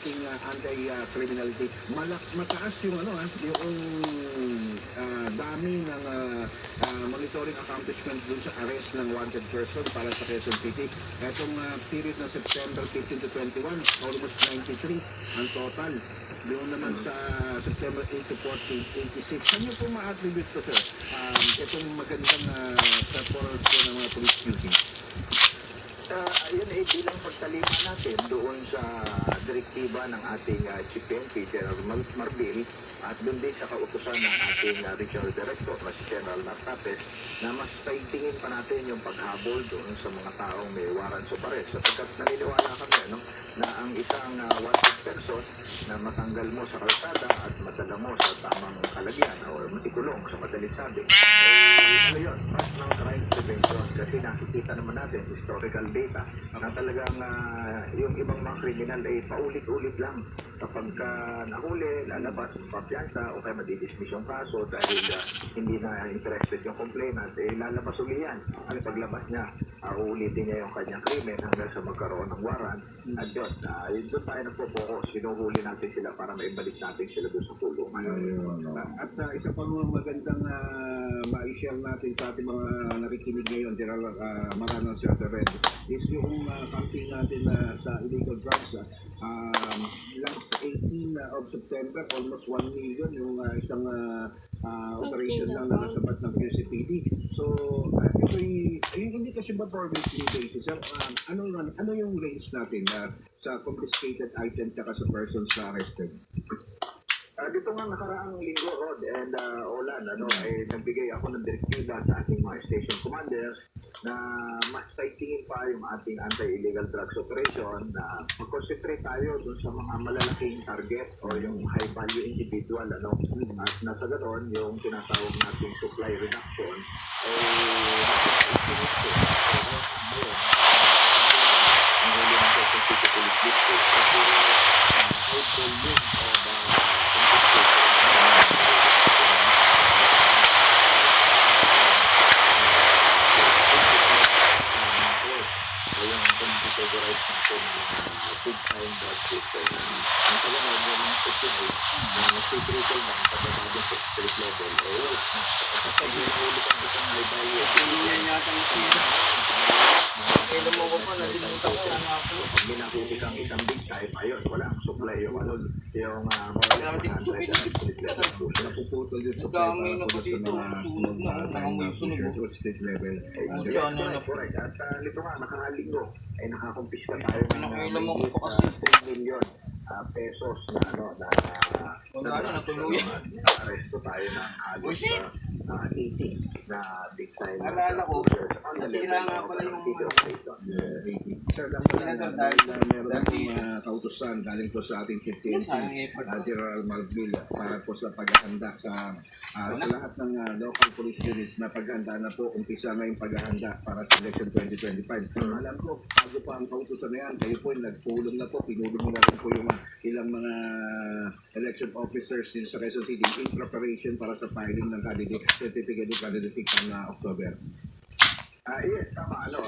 ating anti-criminality. Mataas yung yung dami ng monitoring accomplishments dun sa arrest ng wanted person para sa Quezon City. Etong period ng September 15 to 21, almost 93 ang total. Doon naman sa September 8 to 14, 86. Saan niyo po ma-attribute to, sir? Itong magandang performance po ng mga police duty. Yun ay bilang pagtalima natin doon sa direktiba ng ating Chief PNP, General Marbil, at doon din sa kautusan ng ating Regional Director na si General Nartapes, na mas paigtingin pa natin yung paghabol doon sa mga taong may warrants of arrest. Sapagkat naniniwala kami na ang isang wanted person na matanggal mo sa kalsada at madala mo sa tamang kalagyan o matikulong sa madaling sabi, yun, mas ng crime prevention. Kasi nakikita naman natin historical data na talagang yung ibang mga kriminal ay paulit-ulit lang. Kapag nahuli, lalabas yung papiyansa o kaya madidismiss yung kaso dahil hindi na interested yung complainant, lalabas uli yan. Ano paglabas niya, uulitin niya yung kanyang krimen hanggang sa magkaroon ng warrant. At yun, doon tayo nagpo-focus. Sinuhuli natin sila para maibalik natin sila doon sa kulungan. At isa pa mga magandang ma-share natin sa ating mga nakikinig ngayon, General Maranang Sir Red, is yung campaign natin sa illegal drugs. Last 18 of September, almost 1 million yung isang operation lang na nasabat ng QCPD. So, hindi kasi ba for weekly basis? Ano yung range natin sa confiscated items at sa persons na arrested? Dito nga nakaraang linggo, Rod and Olan, ay nagbigay ako ng direktiba sa ating mga station commanders na mas paigtingin pa yung ating anti-illegal drugs operation, na mag-concentrate tayo dun sa mga malalaking target o yung high-value individual, at nasa ganoon yung tinatawag nating supply reduction ay big time drug system. Ang talaga ng system ay nasitriple na ang pagbabago sa street level. Kapag hinahuli kang isang high value, hindi niya yata nasira. Kailan mo ko pa, nalimutan ko nga po. pag hinahuli kang isang big time, ayun, walang supply yung Napuputol yung dami na po dito, sunog na, nangamoy sunog. state level. Correct. At nito nga, nakalinggo, ay nakakumpiska tayo ng Pinakailan mo ko pa kasi. 3 million pesos na natuluyan. Aresto tayo ng halos 80 na big time. Alala ko, nasira nga pala yung Sir, lang pala na meron ng kautusan galing po sa ating Chief General Marbil para po sa paghahanda sa lahat ng local police units na paghahanda na po, umpisa ngayong paghahanda para sa election 2025. Alam ko, bago pa ang kautusan na yan, kayo po nagpulong na po, pinulong na rin po yung ilang mga election officers din sa Quezon City in preparation para sa filing ng certificate of candidacy ng October. Yes, tama. Ito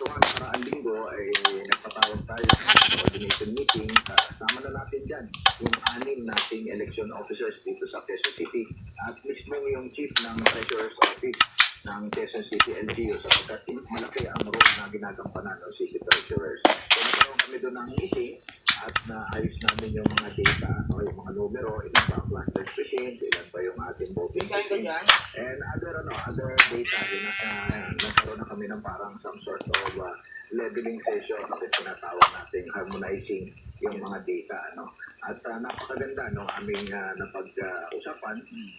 nga nakaraang linggo ay nagpatawag tayo ng coordination meeting. Kasama na natin dyan yung 6 nating election officers dito sa Quezon City at mismo yung chief ng Treasurer's Office ng Quezon City LGU, sapagkat malaki ang role na ginagampanan ng City Treasurers. So nagkaroon kami doon ng meeting at naayos namin yung mga data, yung mga numero, ilan ba ang cluster percent, ilan ba yung ating voting percent, and other data. Nagkaroon na kami ng parang some sort of leveling session na tinatawag natin harmonizing yung mga data. At napakaganda aming napag-usapan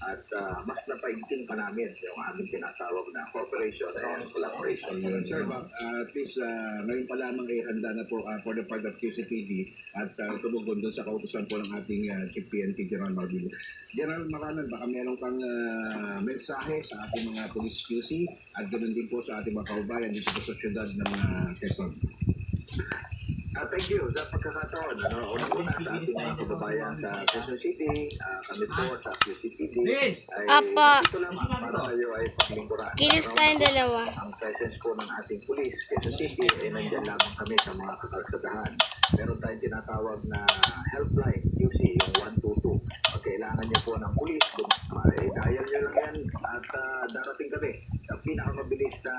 at mas napaigting pa namin yung aming tinatawag na cooperation and collaboration. Sir, at least ngayon pa lamang ay handa na po for the part of QCPD at tumugon doon sa kautusan po ng ating Chief PNP General Marbil. General Maranan, baka meron kang mensahe sa ating mga police QC at ganoon din po sa ating mga kaubayan dito po sa syudad ng Quezon. Thank you sa pagkakataon. Unang-una sa ating mga kababayan sa Quezon City, kami po sa QCPD ay dito lamang para kayo ay paglingkuran. Kinis tayong dalawa. Ang presence po ng ating police, Quezon City, ay nandyan lamang kami sa mga kakalsadahan. Meron tayong tinatawag na help hotline, QC, yung 122. Pag kailangan niyo po ng pulis, dial niyo lang yan at darating kami sa pinakamabilis na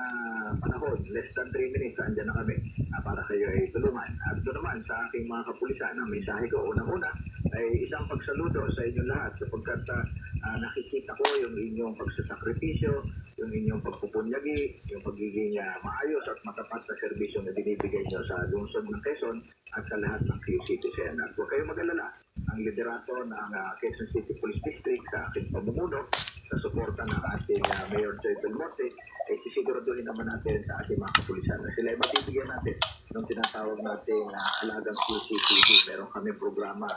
panahon, less than 3 minutes, andyan na kami para kayo ay tulungan. At ito naman sa aking mga kapulisan, ang mensahe ko unang-una ay isang pagsaludo sa inyong lahat sapagkat nakikita ko yung inyong pagsasakripisyo, yung inyong pagpupunyagi, yung pagiging maayos at matapat na serbisyo na binibigay nyo sa lungsod ng Quezon at sa lahat ng QC Citizen. At huwag kayong mag-alala, ang liderato ng Quezon City Police District sa aking pamumuno sa suporta ng ating Mayor Joy Belmonte, ay sisiguraduhin naman natin sa ating mga kapulisan na sila ay mabibigyan natin ng tinatawag nating alagang QCTV. Meron kami programa,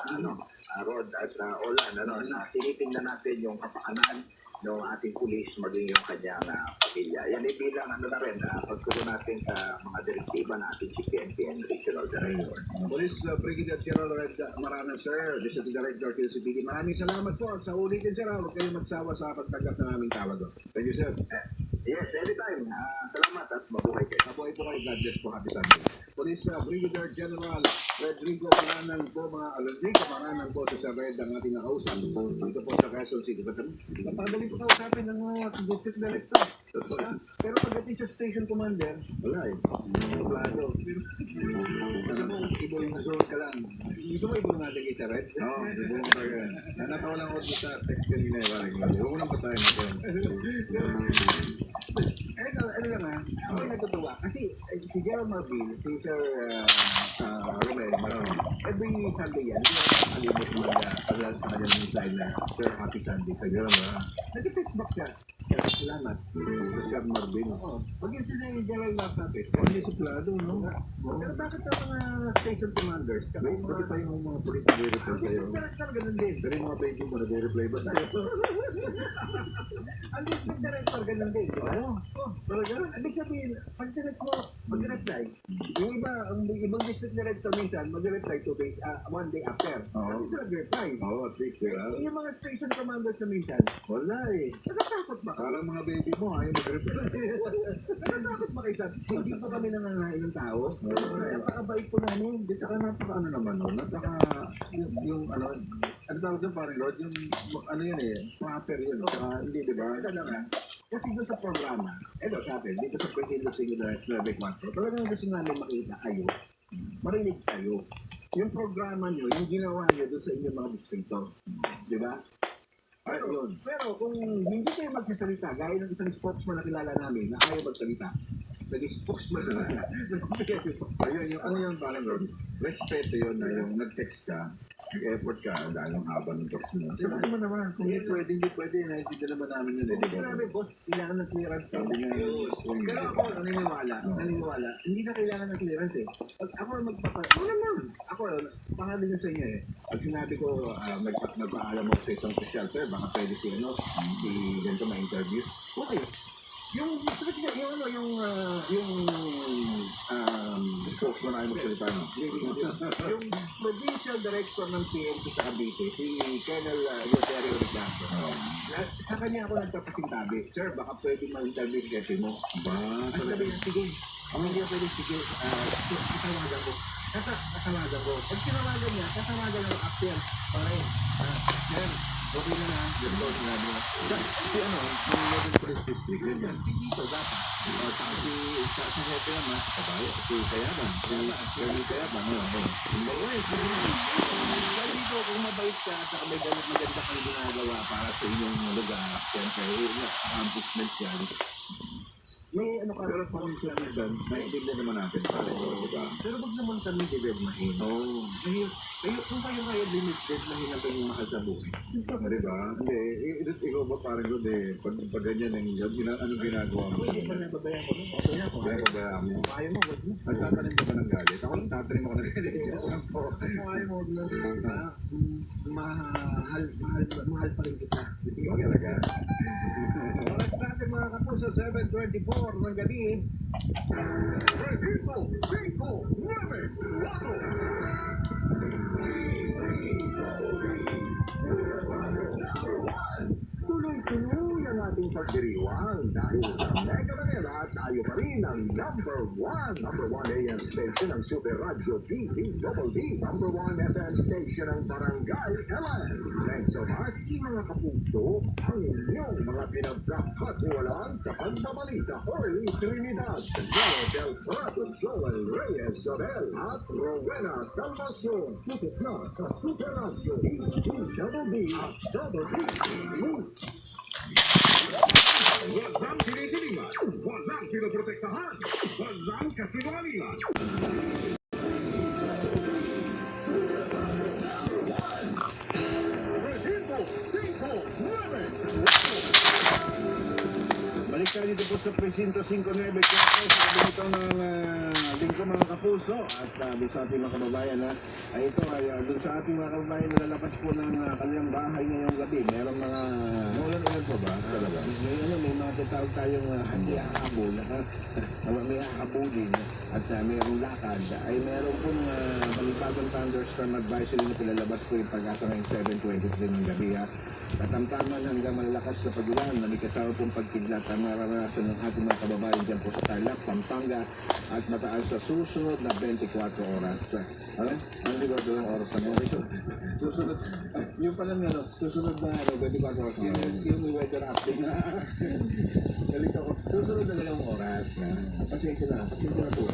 Rod at Olan, na tinitingnan natin yung kapakanan ng ating pulis maging yung kanyang pamilya. Yan ay bilang na rin, pagtulong natin sa mga direktiba na ating CPNP and Regional Director. Police Brigadier General Red Marana, sir. Deputy Director QCPD. Maraming salamat po. Sa ulitin, sir, huwag kayong magsawa sa pagtanggap ng aming tawag. Thank you, sir. Yes, anytime. Salamat at mabuhay kayo. Mabuhay po kayo. God bless po. Happy Sunday. Police Brigadier General Rodrigo Maranang po, po sa Red ang ating nakausap. Dito po sa Quezon City. Napakadali po kausapin ng mga district director. Pero pagdating sa station commander, wala eh. Plano. Kasi mo, ibo yung zone ka lang. Gusto mo ibo natin kay sa Red? Oo, ibo mo pa yan. Nanatawa lang ako sa text kanina eh. Huwag mo nang patayin natin. Ano lang ako natutuwa. Kasi si Gerald Marvin, si Sir Romel, every Sunday yan, hindi ako nakalimot sa kanya ng slide na Sir Happy Sunday sa Gerald. Nag-text back siya. Salamat. Sir Marvin. Pag-in sila yung Gerald last natin, hindi suplado, no? Pero bakit ang mga station commanders, pati pa yung mga police na reply sa'yo? Ganun din. Pero yung mga paging mo, nag-reply ba sa'yo? Ang district director, ganun din. Oo. Talaga? Ibig sabihin, pag direct mo, mag-reply. Yung iba, ang ibang district director minsan, mag-reply 2 days, 1 day after. Kasi sila mag-reply. Oo, at least, yung mga station commanders na minsan, wala eh. Natatakot ba? Parang mga baby mo, ayaw mag-reply. Natatakot ba kayo sa, hindi po kami nangangain ng tao? Napakabait po namin. Di saka napaka naman, no? Napaka, yung ano tawag doon parang Lord, yung yun eh, proper yun. Hindi, di ba? Kasi doon sa programa, eto sa atin, dito sa Presidente Singular Traffic Master, talagang gusto namin makita kayo, marinig kayo. Yung programa nyo, yung ginawa nyo doon sa inyong mga distrito. Di ba? Pero kung hindi kayo magsasalita, gaya ng isang spokesman na kilala namin na ayaw magsalita, nag-spokesman na ayun, yung ano yung parang Lord, respeto yun na yung nag-text ka, nag-effort ka, dahil ang haba ng text mo. Diba naman, kung hindi pwede, naintindihan naman namin yun. Sinabi, boss, kailangan ng clearance. Sabi nga yun. Pero ako, naniniwala, hindi na kailangan ng clearance eh. Pag ako naman, ako, pangalan nyo sa inyo eh. Pag sinabi ko, nagpaalam ako sa isang official, sir, baka pwede si ganito ma-interview. Okay. Yung spokesman ay magsalita no? Yung provincial director ng PNP sa Cavite, si Colonel Euterio Ricardo. Sa kanya ako nagpapasintabi, sir, baka pwede ma-interview si Kepi mo. Ang sabi niya, sige. Ang hindi pwede, sige. Katawagan ko. Pag tinawagan niya, katawagan ng after. Parang, sir, okay na lang. Yung Lord na niya. Si yung Modern Police District, ganyan. Dito, dapat. Sa hepe naman, kabayo. Si Kayaban. Si Kayaban. Kaya dito, kung mabait ka, at may maganda kang ginagawa para sa inyong lugar, siyempre, accomplishment yan. May pero kung sila doon, naiintindihan naman natin para diba? Pero wag naman kami dibirmahin. Oo. Kung kayo limited na hinabang yung mahal sa buhay. Diba? Hindi, ikaw ba parang doon pag ganyan anong ginagawa mo? Hindi pa nababayaan ko. Nababayaan mo. Ayaw mo, wag mo. Nagtatanim ka ba ng galit? Ako lang tatanim ako ng galit. Ayaw mo, mahal pa rin kita. Talaga. Oras natin mga kapuso, 7:24 ng gabi. Regito, 5, 9, 4. Tuloy-tuloy ang ating pagdiriwang dahil sa Mega Manila tayo pa rin ang number 1 AM station. ng Super Radio DZDD, number 1 FM station ng Barangay LN. Thanks so much, mga kapuso, ang inyong mga pinagkakatiwalaan sa pagbabalita Jorge Trinidad, Joel Del Prado, Joel Reyes Sobel, at Rowena Salvacion. Tutok na sa Super Radio DZDD at Double D. Walang tinitiliman, walang pinoprotektahan, walang kasinungalingan. Balik tayo dito po sa Presinto 5-9 Quezon sa kabinito ng lingko mga kapuso at doon sa ating mga kababayan ay ito ay doon sa ating mga kababayan na lalabas po ng kanilang bahay ngayong gabi. Merong mga ulan po ba? Talaga? May mga tatawag tayong hindi hahabol may hahabulin at mayroong lakad ay meron pong balibagong thunderstorm advisory na pinalabas po yung pag-asa ngayong 7:23 ng gabi katamtaman hanggang malakas na pag-ulan na may kasama pong pagkidlat ang mararanasan ng ating mga kababayan dyan po sa Tarlac, Pampanga at mataas sa susunod na 24 oras. Ang ligaw doon ang oras ng oras. Susunod, yung pala nga, susunod na 24 oras. Yung weather update na. Galito ko, susunod na dalawang oras. Pasensya na po.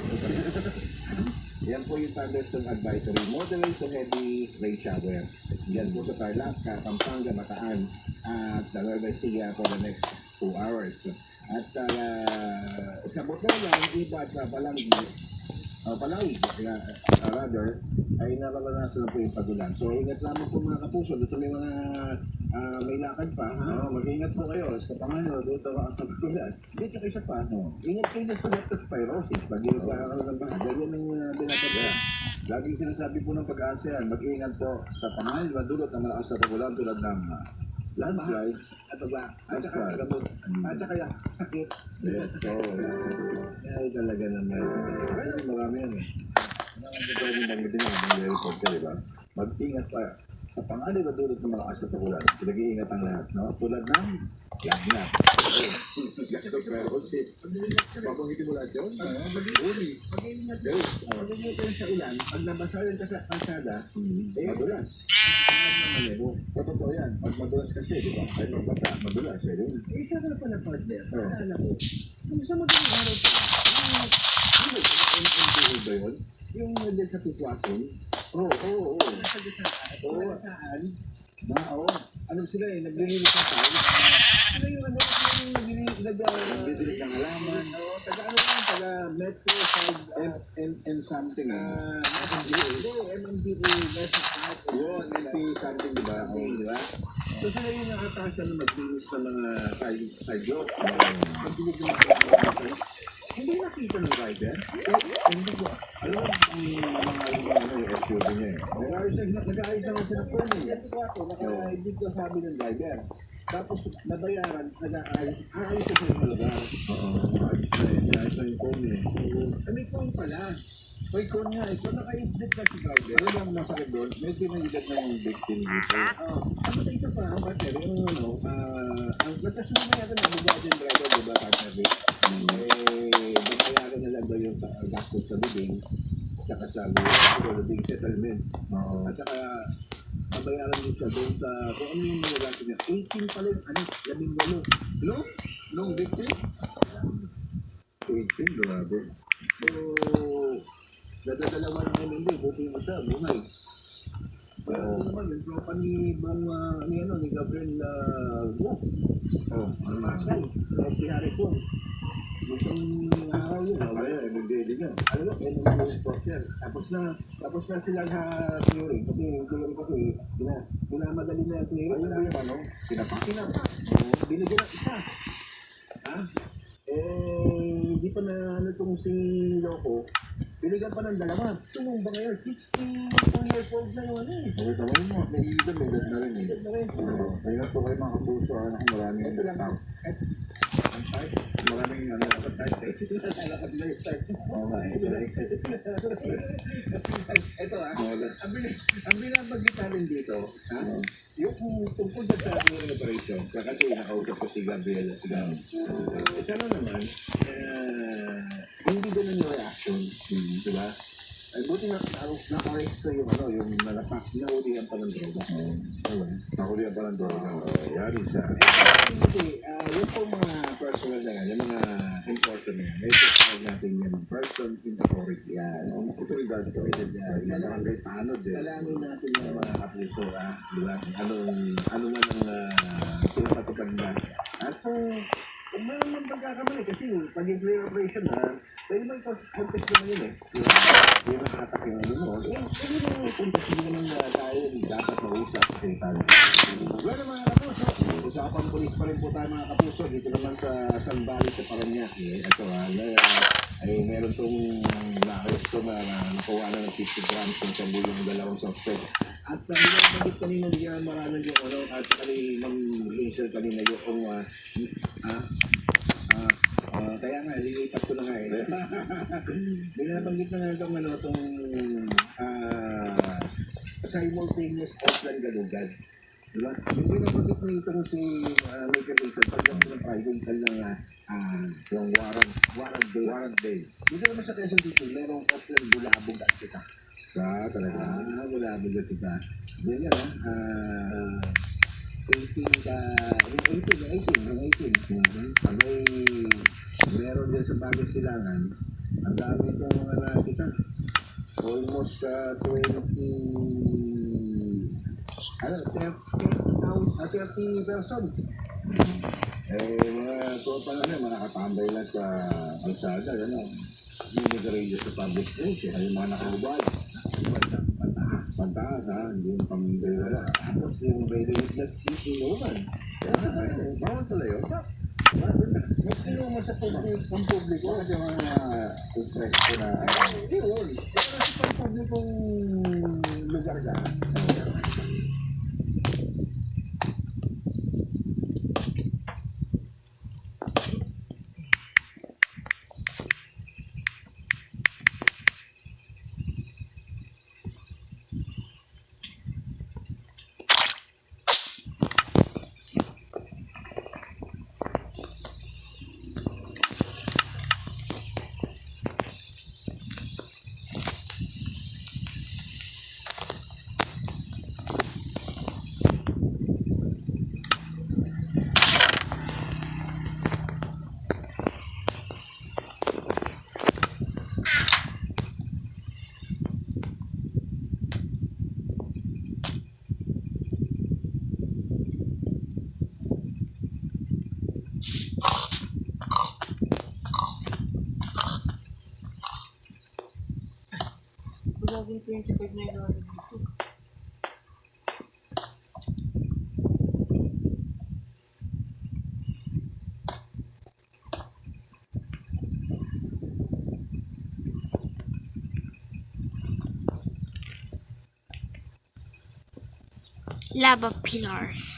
Yan po yung thunderstorm advisory. Moderate to heavy rain shower. Yan po sa Tarlac, Pampanga, Bataan at Nueva Ecija for the next 2 hours. At sa Botolan, iba at Palawi, rather, ay nararanasan na po yung pagulan. So, ingat lamang po mga kapuso. Dito may mga may lakad pa. Mag-ingat po kayo sa Pangano. Dito sa pagulan. Dito kayo sa Pano. Ingat kayo sa leptospirosis. Pag-ingat ka ng bahay. Ganyan ang binatagyan. Laging sinasabi po ng pag-ASEAN, mag-ingat po sa Pangano. Madulot na malakas na pagulan tulad ng landslides at saka gamot at saka sakit. Yes, so ay talaga naman. Kaya marami yan Ang pwedeng banggitin yung report ka, di ba? Mag-ingat pa sa panganib at dulot ng malakas na pagulan. Pinag-iingat ang lahat, no? Tulad ng lagnat. Pabangitin mo lahat yun? Mag-ingat kayo. Mag-ingat kayo sa ulan. Pag nabasayan ka sa kalsada, madulas. Totoo yan. Pag madulas kasi, di ba? Ay magbasa, madulas. Isa ka pala partner. Akala ko. Kung sa madaling araw pa, MMDA ba yun? Yung din sa Pitwason? Oo. Saan? Oo. Ano sila naglilinis ng tao? Ano yung naglilinis ng halaman? Oo, taga Metro Side and something. MMDA, yun, MP something, di ba? Di ba? So sila yung nakatasan na maglinis ng mga side-job. Pagdinig ng mga hindi nakita ng rider. Hindi ko. Alam mo yung SUV niya nag-aayos naman siya ng phone naka-edit ko sabi ng driver. Tapos nabayaran, nag-aayos siya sa lugar. Ayos na yung phone niya. May phone pala. May phone nga. So naka-edit na si driver. Alam mo ang masakit doon? May pinagigad na yung victim dito. Ano tayo isa pa? Ang partner, yung ang nagkasunod na yata ng bugajin driver, diba partner? Babayaran na lang daw yung gastos sa living saka sa living settlement at saka babayaran din siya doon sa kung ano yung nilagay niya 18 pala yung 18 long victim 18 grabe so dadadalawa ng hindi buti mo siya buhay pero naman yung tropa ni Gabriel Wolf si Harrison itong araw yun, nag-daily nga. Ano, yung sporter. Tapos na sila sa clearing. Kasi minamadali na yung clearing. Ano ba yung Pinapak. Binigyan ng isa. Hindi pa na itong si Loco. Binigyan pa ng dalawa. Tumong ba ngayon? 62 years old na yung Tawin mo, may edad na rin Kaya po kayo mga kapuso, maraming tao. Maraming dapat tayo. Ito ang binabagitanin dito, yung tungkol sa ating operation, kasi nakausap ko si Gabriel. Sana naman, hindi ganun yung reaction, diba? Ay, buti na na-correct ko yung ano, yung nalapak, naulihan pa ng droga. Nakulihan pa ng droga. Yan isa. Hindi, yung po mga personal na yan, yung mga important na yan, may tawag natin yan, person in authority. Yan, ang otoridad ko, yan, barangay tanod eh. Alamin natin yung mga kapuso, di ba? Ano man ang pinapatupad na. At kung meron man pagkakamali, kasi pag nuclear operation pwede man contest naman yun eh. Yung nakatak yung ano mo, pwede naman contest naman tayo, dapat mausap sa tayo. Bueno mga kapuso, usapan pulis pa rin po tayo mga kapuso, dito naman sa San Valley sa Paranaque. Ito ay meron tong na-arresto na nakuha na ng 50 grams ng sabu yung dalawang suspect. At nilabagit kanina niya maraming yung ano, at Ma'am Hazel kanina yung kaya nga, lilipat ko na nga eh. Binabanggit na nga itong ano, itong simultaneous offline galugad. Diba? Yung binabanggit na itong si Major Hazel, pagdating ng private ng yung warrant day. Dito naman sa Quezon City, merong offline bulabog at kita. Talaga? Bulabog at kita. Yan yan 18. Meron din sa bagay silangan, ang dami itong mga nakita. Almost 30 person. Mga tropa na mga nakatambay lang sa kalsada, hindi nag-radio sa public place, yung mga nakahubad. Pantaas hindi yung pambira. Tapos yung radio witness, inuman. Bawal pala yun. Mas inuman sa pang-publiko kasi mga stress ko na, yun. Pero sa pang-publikong lugar ka. Laging 25 na yung dito. Lava pillars.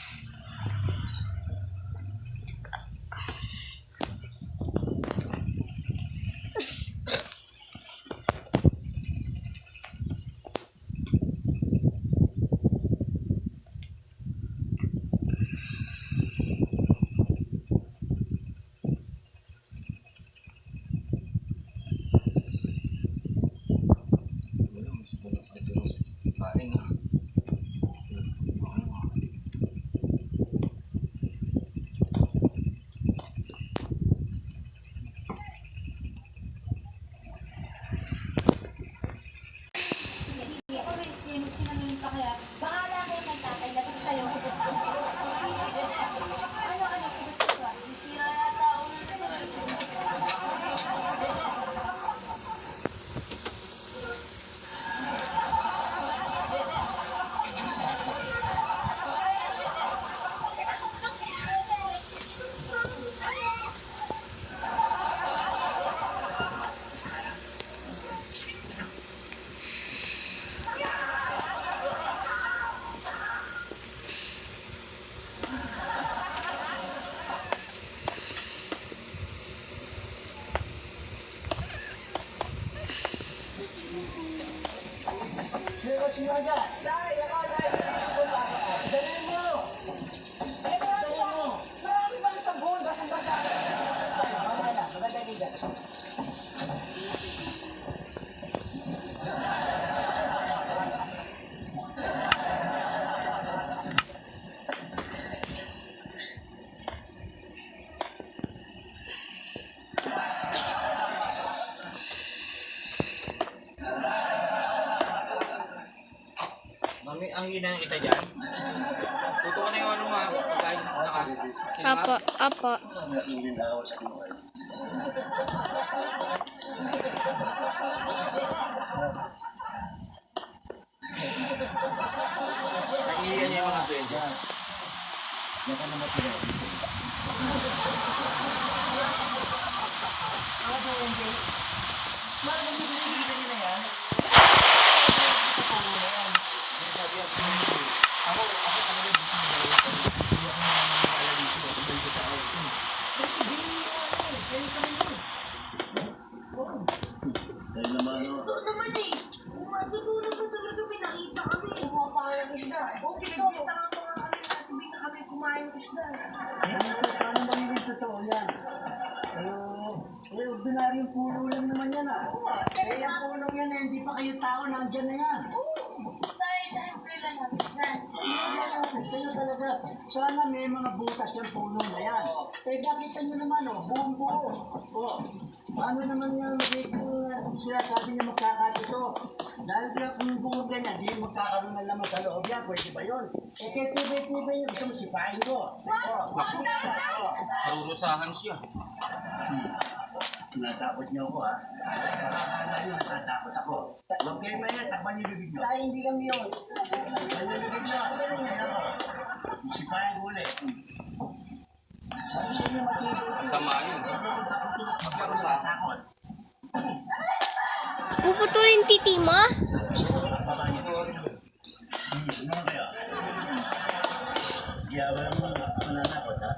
ang hina kita dyan. Tuto ka na yung ano mga pagkain Apo, apo. Naiiyan niya yung mga duwende. Ordinaryong puno lang naman yan ah. Eh, yung punong yan hindi pa kayo tao, nandyan na yan. Kaya talaga, sana may mga butas yung puno na yan. Eh, nakita nyo naman oh, buong buo. Oh, ano naman yung sinasabi niya magkakatito? Dahil kaya kung buong ganyan, di magkakaroon ng laman sa loob yan, pwede ba yun? Eh, kaya tibay-tibay yung gusto mo sipahin ko. Harurusahan siya. Natakot niyo ako ha. Natakot ako. Huwag kayo maya, takpan niyo bibig niyo. Ay, hindi kami yun. Takpan niyo bibig niyo. Sipahin ko ulit. Sama yun. Harurusahan. Puputulin titi mo? Ano kayo? Yawa mo mananakot ha?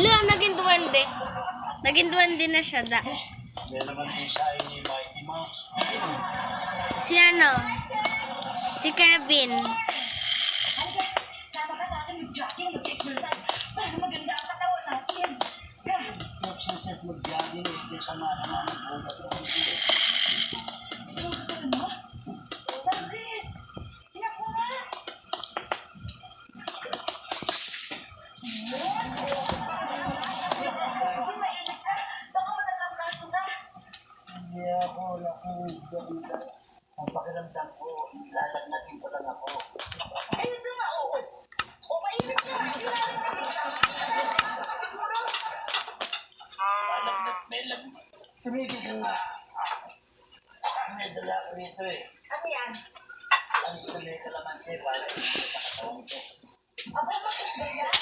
Lula, naging duwende. Naging duwende na siya da. Yan naman ang isahin ni Mighty Mouse. Si ano? Si Kevin. Sama ka sa akin mag-jogging, mag-exercise para maganda ang katawan natin. Exercise mag-jogging, hindi sama-sama mag-ugat. Sinusutulan mo? Bakit? Naku nga! Hindi mainit ka. Baka matalang kaso ka. Hindi ako nakuhugot. Ang pakiramdam ko, lalagnatin ko lang ako. Ayun na nga, oo. O mainit ka. Siguro. Tumigil ka nga. May dala ko rito eh. Ano yan? Ang isulay ka naman siya para ikakatawang ko. Aba, maganda yan.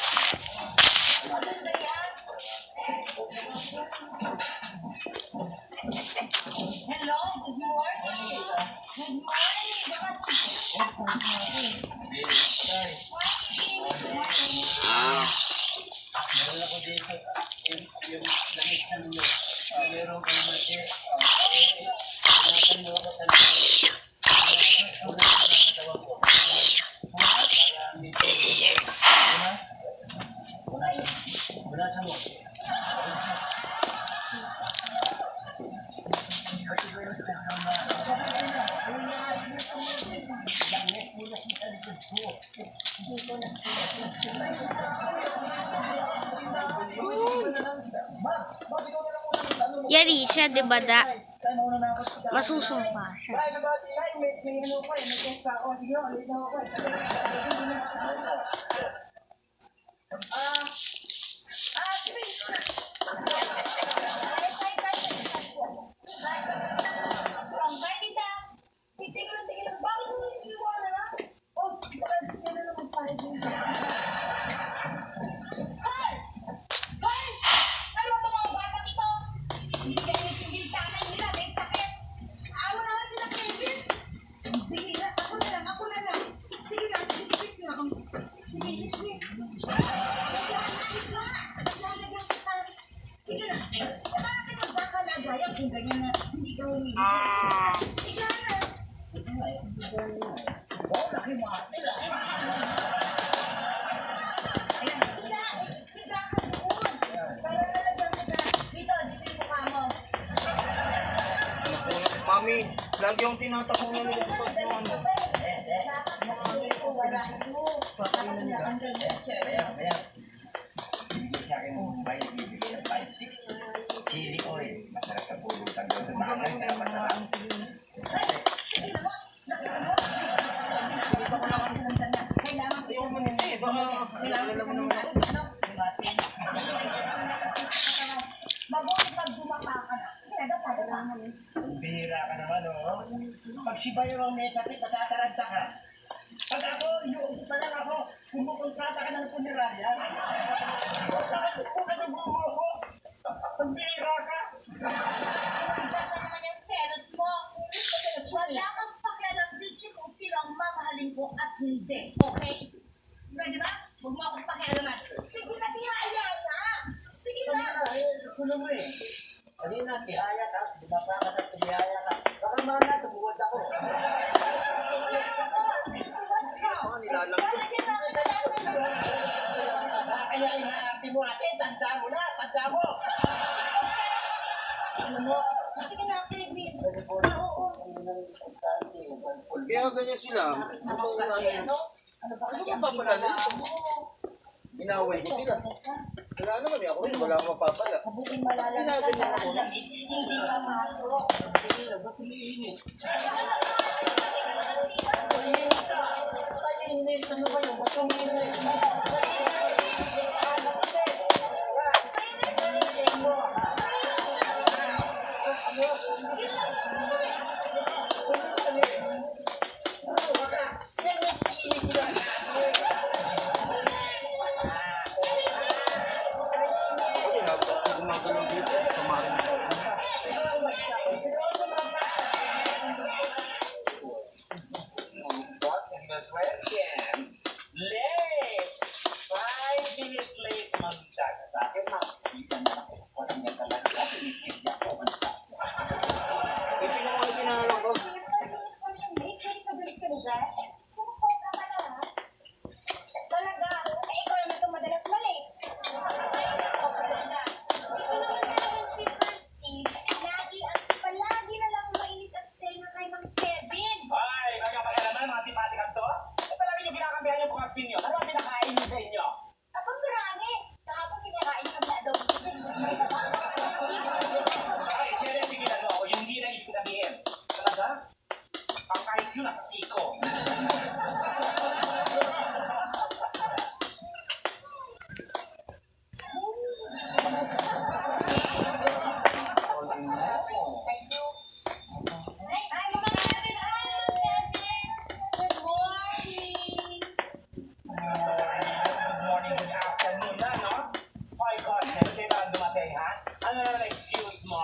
Maganda yan. Hello, good morning. Good morning. Meron ako dito, yung lamig na nyo. Meron ka naman siya. Hanapan mo ako sa nyo. Nakakatawang ko. Para dito. Wala sa mo. Yari siya, di ba da? Masusumpa siya. May ano ko eh, may test ako. Sige, ulit na ako eh. Sige, dismiss. yung ganyan na hindi ka humingi. Ika na. Oo, laki mo sila. Ayan, ika. Ika ka doon. Para nalagyan kita. Dito yung mukha mo. Mami, lagi yung tinatapunan nila sa pagsuhan mo. Chili oil. Masarap sa pulutan doon sa bagay. Kaya masarap. Kailangan ko yung mabuti pag dumapa ka na. Kailangan Bihira ka naman, oh. Pag si Bayo ang may sakit, matataranta ka. Pag ako, yung pa lang ako, kumukontrata ka ng punerarya. Bakit ko ka nabubo ko? Pag bihira ka. Iwagdan mo naman yung selos mo. Wala kang pakialam, Richie, kung sino ang mamahalin ko at hindi. Okay? Pwede ba? Huwag mo akong pakialaman. Sige na, tihaya na. Sige na. Kulo mo eh. Kanina, tihaya ka, dumapa ka sa tihaya ka. Baka mana, tubuwad ako. Nilalang ko. Kaya inaarte mo natin, tanda mo na, tanda mo. Ano mo? Sige na, Kevin. Kaya ganyan sila. Ano ba pala nila? Inaway ko sila. Wala naman ako rin, wala akong mapapala. Ginaganyan ako. Hindi ka masok. Ano ba yun? Ba't yung Kasi habang ako gumagalaw dito, samarin mo. Late! 5 minutes late, magsaga sa akin. Makikita na ako. Walang yan talaga. Pinikit ako. Kasi nung mga sinalang ko, Talaga, ikaw naman itong madalas mali. Ito naman talagang si Sir Steve, palagi na lang mainit at tenga kay Mang Kevin. Ay, kaya pakialaman, mga tipatikan to. Eh, palagi nyo kinakambihan yung bukag ninyo. Ano ang pinakain nyo sa inyo? Ako marami. Kahapon pinakain ka na daw. Ay, siya rin tigilan mo ako. Yung hindi na ibig sabihin. Talaga? Ang kahit yun, nasa siko. Ay, mga Kevin! Kevin! Good morning! Good morning, good afternoon na, no? My God, meron kayo parang dumating, ha? Ano naman ang excuse mo?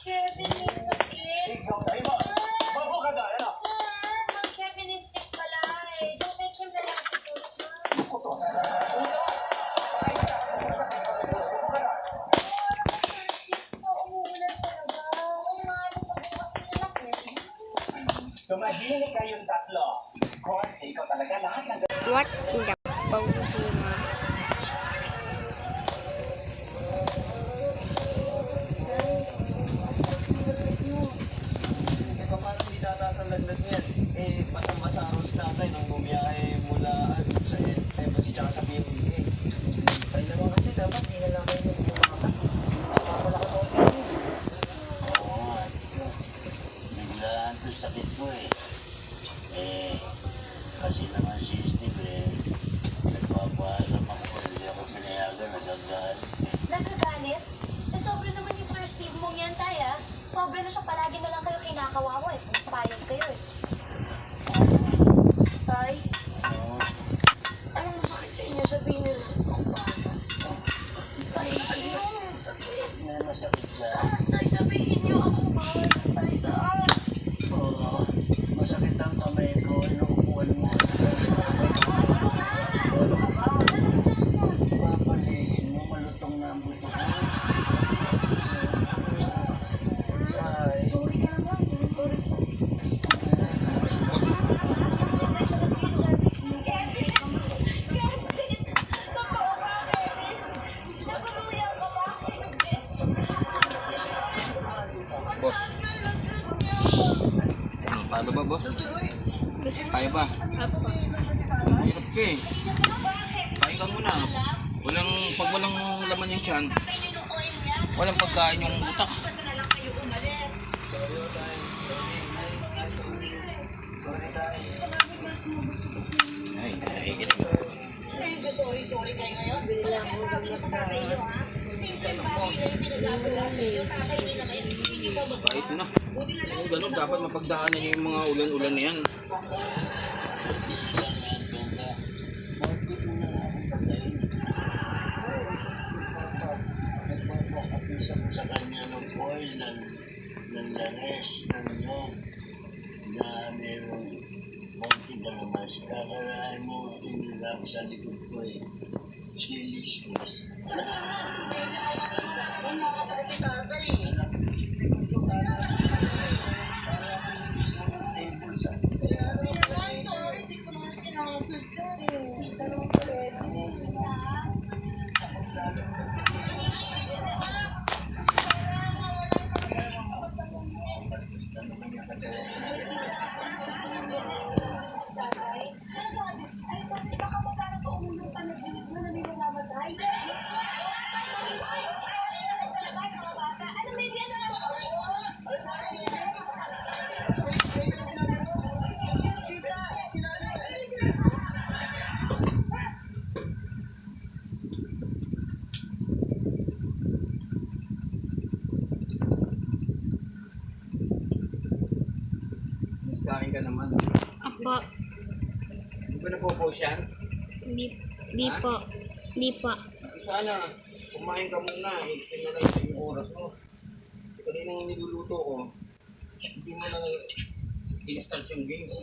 Kevin is sakit. Ikaw, tayo mo. Bago ka doon, ano? Mang Kevin is sick pala eh. Don't make him the last to Tumahimik kayong tatlo. God, ikaw talaga lahat ng What in the Pahima? eh paano hindi tataas ang laglag niyan? Eh, basang-basa araw si tatay nung bumiyahe mula sa embassy tsaka sa PMA. Tayo naman kasi dapat hindi na lang kayo biglaan to sakit ko eh. Kasi naman si Steve nagpapaalam ako, hindi ako pinayagan, nagagalit. Nagagalit? Eh, sobra naman yung Sir Steve mong yan, Taya. Sobra na siya, palagi na lang kayo kinakawawa eh. Kung payag kayo eh. Tay, anong masakit sa inyo? Sabihin nila. Tay, ano? Na masakit lang. Tay, sabihin niyo ako ba? Tay, saan? Oo. Ano, paano ba, boss? Kaya ba? Hirap ka eh. Kaya ka muna. Pag walang laman yung tiyan, walang pagkain yung utak. Ay, naiinit. Sorry kayo ngayon. Kasi sa tatay nyo, ha? Simple bagay na yung pinagagawa ninyo. Tatay nyo na kayo. Hindi pa mag- Kahit na. Yung ganun, dapat mapagdaanan niyo yung mga ulan-ulan na yan. Sa kanya ng foil, ng lares, na merong konti na mas kakarahan mo tinulak sa likod ko eh. Silis ko. Mas kain ka naman. Apo. Hindi ba napopost yan? Di po. Di po. Sana, kumain ka muna. Extend na lang yung oras mo. Kanina yung niluluto ko, hindi mo na in-start yung games.